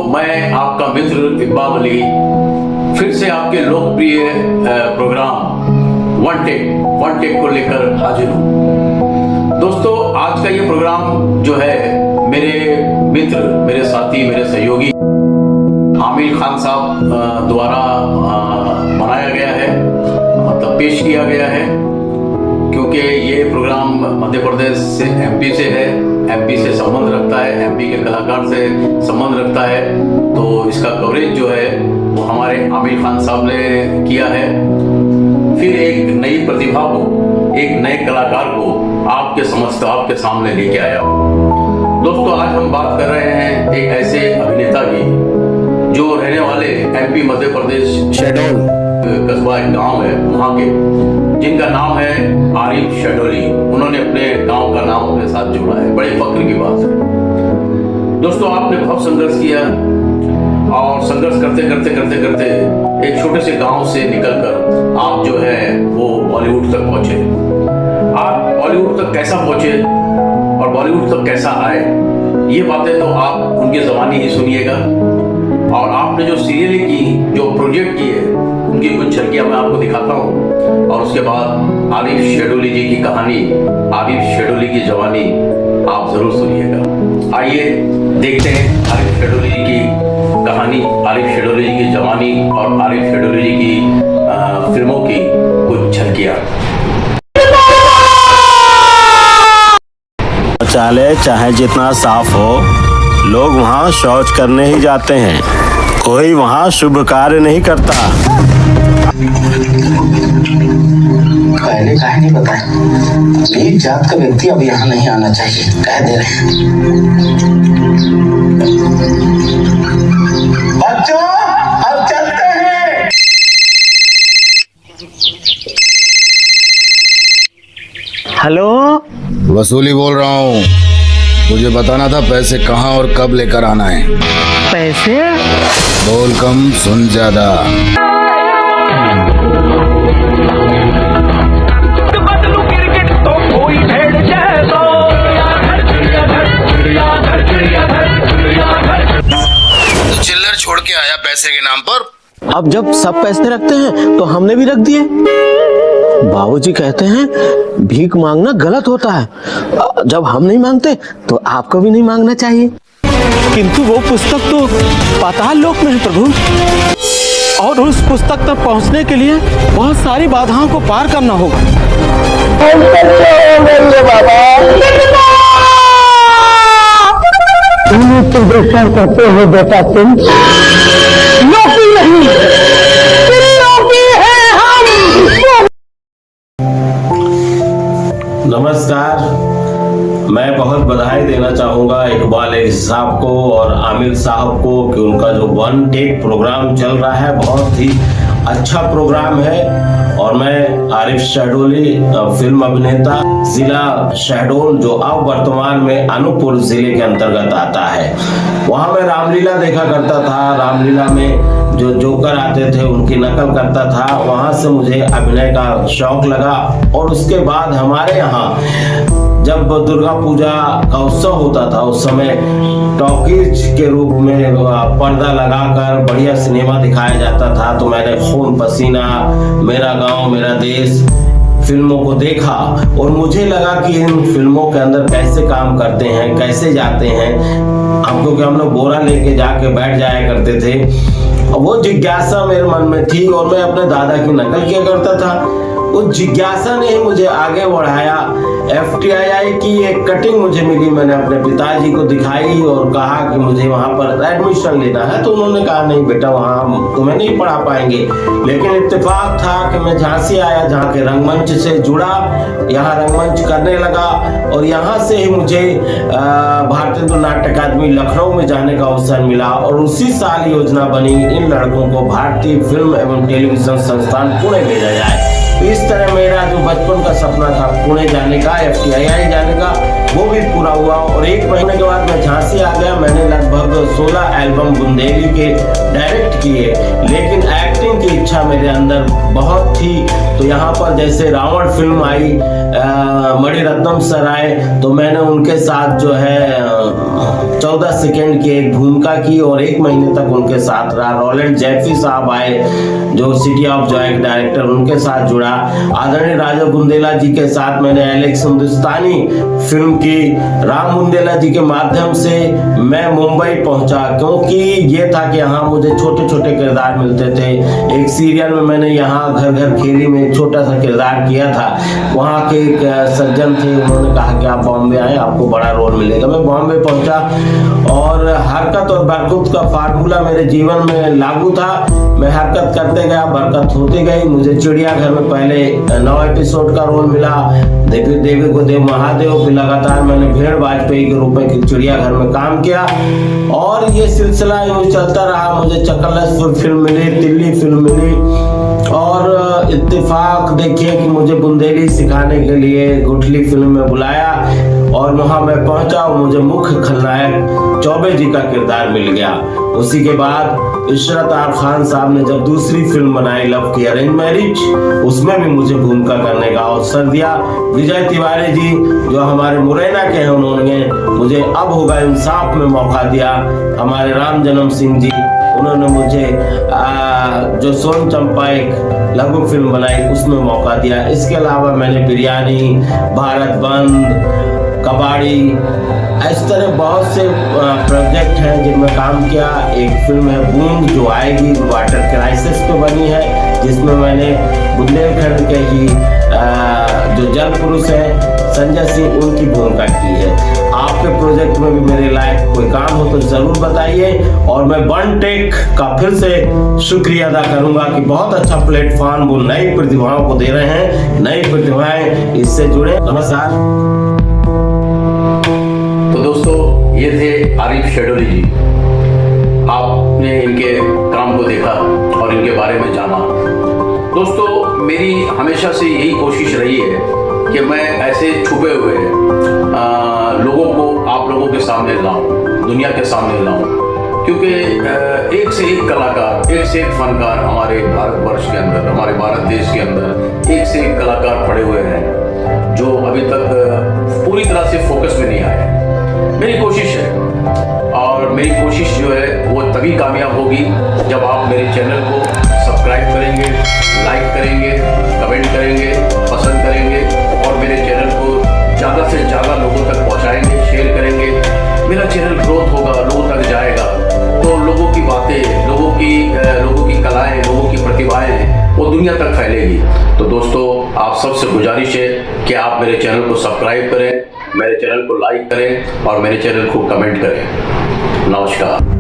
मैं आपका मित्र इकबाल अली फिर से आपके लोकप्रिय प्रोग्राम वन टेक को लेकर हाजिर हूँ। दोस्तों, आज का ये प्रोग्राम जो है मेरे मित्र, मेरे साथी, मेरे सहयोगी आमिर खान साहब द्वारा बनाया गया है, मतलब पेश किया गया है, क्योंकि ये प्रोग्राम मध्य प्रदेश से एमपी से है, एमपी से संबंध रखता है, एमपी के कलाकार से संबंध रखता है। तो इसका कवरेज जो है वो हमारे आमिर खान साहब ने किया है। फिर एक नई प्रतिभा को, एक नए कलाकार को आपके समक्ष, आपके सामने लेके आया हूँ। दोस्तों, आज हम बात कर रहे हैं एक ऐसे अभिनेता की जो रहने वाले एमपी मध्य प्रदेश शहडोल कस्बा एक गाँव है वहाँ के, जिनका नाम है आरिफ शहडोली। उन्होंने अपने गांव का नाम अपने साथ जोड़ा है, बड़े फक्र की बात है। दोस्तों, आपने बहुत संघर्ष किया और संघर्ष करते करते करते करते एक छोटे से गांव से निकलकर आप जो है वो बॉलीवुड तक पहुंचे। आप बॉलीवुड तक कैसा पहुंचे और बॉलीवुड तक कैसा आए, ये बातें तो आप उनके ज़माने ही सुनिएगा। और आपने जो सीरियल की, जो प्रोजेक्ट किए, उनकी कुछ झलकियां मैं आपको दिखाता हूँ। और उसके बाद आरिफ शहडोली जी की कहानी, आरिफ शहडोली की जवानी आप जरूर सुनिएगा। आइए देखते हैं आरिफ शहडोली जी की कहानी, आरिफ शहडोली जी की जवानी और आरिफ शहडोली जी की फिल्मों की कुछ झलकियां। शौचालय चाहे जितना साफ हो, लोग वहाँ शौच करने ही जाते हैं। कोई वहाँ शुभ कार्य नहीं करता। पहले काहे नहीं बताया? एक जात का व्यक्ति अब यहाँ नहीं आना चाहिए, कह दे रहे हैं। बच्चों, अब चलते हैं। हेलो, वसूली बोल रहा हूँ। मुझे बताना था पैसे कहाँ और कब लेकर आना है। पैसे? बोल कम सुन ज्यादा। तो चिल्लर छोड़ के आया पैसे के नाम पर। अब जब सब पैसे रखते हैं तो हमने भी रख दिए। बाबूजी कहते हैं भीख मांगना गलत होता है, जब हम नहीं मांगते तो आपको भी नहीं मांगना चाहिए। किंतु वो पुस्तक तो पाताल लोक में है प्रभु, और उस पुस्तक तक पहुंचने के लिए बहुत सारी बाधाओं को पार करना होगा। करते हो बेटा, तुम नौकरी नहीं, नौकरी है हम। नमस्कार, मैं बहुत बधाई देना चाहूँगा इकबाल अली साहब को और आमिर साहब को कि उनका जो वन टेक प्रोग्राम चल रहा है बहुत ही अच्छा प्रोग्राम है। और मैं आरिफ शहडोली, फिल्म अभिनेता, जिला शहडोल जो अब वर्तमान में अनूपपुर जिले के अंतर्गत आता है, वहाँ मैं रामलीला देखा करता था। रामलीला में जो जोकर आते थे उनकी नकल करता था। वहाँ से मुझे अभिनय का शौक लगा और उसके बाद हमारे यहाँ जब दुर्गा पूजा का उत्सव होता था, उस समय टॉकीज के रूप में पर्दा लगाकर बढ़िया सिनेमा दिखाया जाता था। तो मैंने खून पसीना, मेरा गांव मेरा देश फिल्मों को देखा और मुझे लगा कि इन फिल्मों के अंदर कैसे काम करते हैं, कैसे जाते हैं। अब क्योंकि हम लोग बोरा लेके जाके बैठ जाया करते थे, वो जिज्ञासा मेरे मन में थी और मैं अपने दादा की नकल किया करता था। उस जिज्ञासा ने ही मुझे आगे बढ़ाया। FTII की एक कटिंग मुझे मिली, मैंने अपने पिताजी को दिखाई और कहा कि मुझे वहाँ पर एडमिशन लेना है। तो उन्होंने कहा नहीं बेटा, वहाँ तुम्हें नहीं पढ़ा पाएंगे। लेकिन इत्तेफाक था कि मैं झांसी आया, जहाँ के रंगमंच से जुड़ा, यहाँ रंगमंच करने लगा और यहाँ से ही मुझे भारतीय नाट्य अकादमी लखनऊ में जाने का अवसर मिला। और उसी साल योजना बनी इन लड़कों को भारतीय फिल्म एवं टेलीविजन संस्थान पुणे भेजा जाए। इस तरह मेरा जो बचपन का सपना था पुणे जाने का, FTII जाने का, वो भी पूरा हुआ। और 1 महीने के बाद मैं झांसी आ गया। मैंने लगभग 16 एल्बम बुंदेली के डायरेक्ट किए, लेकिन एक्टिंग की इच्छा मेरे अंदर बहुत थी। तो यहाँ पर जैसे रावण फिल्म आई, मणिरत्नम सर आए, तो मैंने उनके साथ जो है 14 सेकंड की एक भूमिका की और 1 महीने तक उनके साथ रहा। रोलैंड जैफी साहब आए जो सिटी ऑफ जॉय के डायरेक्टर, उनके साथ जुड़ा। आदरणीय राजा बुंदेला जी के साथ मैंने एलेक्स हिंदुस्तानी फिल्म की। राम बुंदेला जी के माध्यम से मैं मुंबई पहुंचा, क्योंकि ये था कि यहाँ मुझे छोटे छोटे किरदार मिलते थे। एक सीरियल में मैंने यहाँ घर घर खेली में एक छोटा सा किरदार किया था। वहाँ के एक सज्जन थे, उन्होंने कहा कि आप बॉम्बे आए, आपको बड़ा रोल मिलेगा। मैं बॉम्बे पहुंचा और हरकत और बरकत का फार्मूला मेरे जीवन में लागू था। मैं हरकत करते गया, बरकत होती गई। मुझे चिड़ियाघर में पहले 9 एपिसोड का रोल मिला, देवी को देव महादेव। फिर लगातार मैंने भेड़ वाजपेयी के रूप में चिड़ियाघर में काम किया और ये सिलसिला यूं चलता रहा। मुझे चकलसपुर फिल्म मिली, दिल्ली फिल्म मिली और इत्तेफाक देखिए कि मुझे बुंदेली सिखाने के लिए गुठली फिल्म में बुलाया और वहां मैं पहुंचा और मुझे मुख्य खलनायक चौबे जी का किरदार मिल गया। उसी के बाद इशरत आर खान साहब ने जब दूसरी फिल्म बनाई लव की अरेंज मैरिज, उसमें भी मुझे भूमिका करने का अवसर दिया। विजय तिवारी जी जो हमारे मुरैना के हैं, उन्होंने मुझे अब होगा इंसाफ में मौका दिया। हमारे राम जन्म सिंह जी, उन्होंने मुझे जो सोन चंपा एक लघु फिल्म बनाई उसमें मौका दिया। इसके अलावा मैंने बिरयानी, भारत बंद, कबाड़ी, इस तरह बहुत से प्रोजेक्ट हैं जिनमें काम किया। एक फिल्म है बूंद जो आएगी, वाटर क्राइसिस पे बनी है, जिसमें मैंने बुंदेलखंड के ही जो जल पुरुष हैं संजय सिंह, उनकी भूमिका की है। आपके प्रोजेक्ट में भी मेरे लायक कोई काम हो तो जरूर बताइए। और मैं वन टेक का फिर से शुक्रिया अदा करूंगा कि बहुत अच्छा प्लेटफॉर्म वो नई प्रतिभाओं को दे रहे हैं। नई प्रतिभाएं इससे जुड़े। नमस्कार। तो दोस्तों, ये थे आरिफ शेडोली जी। आपने इनके काम को देखा और इनके बारे में जाना। दोस्तों, मेरी हमेशा से यही कोशिश रही है कि मैं ऐसे छुपे हुए लोगों को आप लोगों के सामने लाऊं, दुनिया के सामने लाऊं, क्योंकि एक से एक कलाकार, एक से एक फनकार हमारे भारतवर्ष के अंदर, हमारे भारत देश के अंदर एक से एक कलाकार पड़े हुए हैं जो अभी तक पूरी तरह से फोकस में नहीं आए। मेरी कोशिश है और मेरी कोशिश जो है वो तभी कामयाब होगी जब आप मेरे चैनल को सब्सक्राइब करेंगे, लाइक करेंगे, कमेंट करेंगे, पसंद करेंगे और मेरे चैनल को ज़्यादा से ज़्यादा लोगों तक पहुंचाएंगे, शेयर करेंगे। मेरा चैनल ग्रोथ होगा, लोगों तक जाएगा, तो लोगों की बातें, लोगों की कलाएं, लोगों की प्रतिभाएं वो दुनिया तक फैलेगी। तो दोस्तों, आप सबसे गुजारिश है कि आप मेरे चैनल को सब्सक्राइब करें, मेरे चैनल को लाइक करें और मेरे चैनल को कमेंट करें। नमस्कार।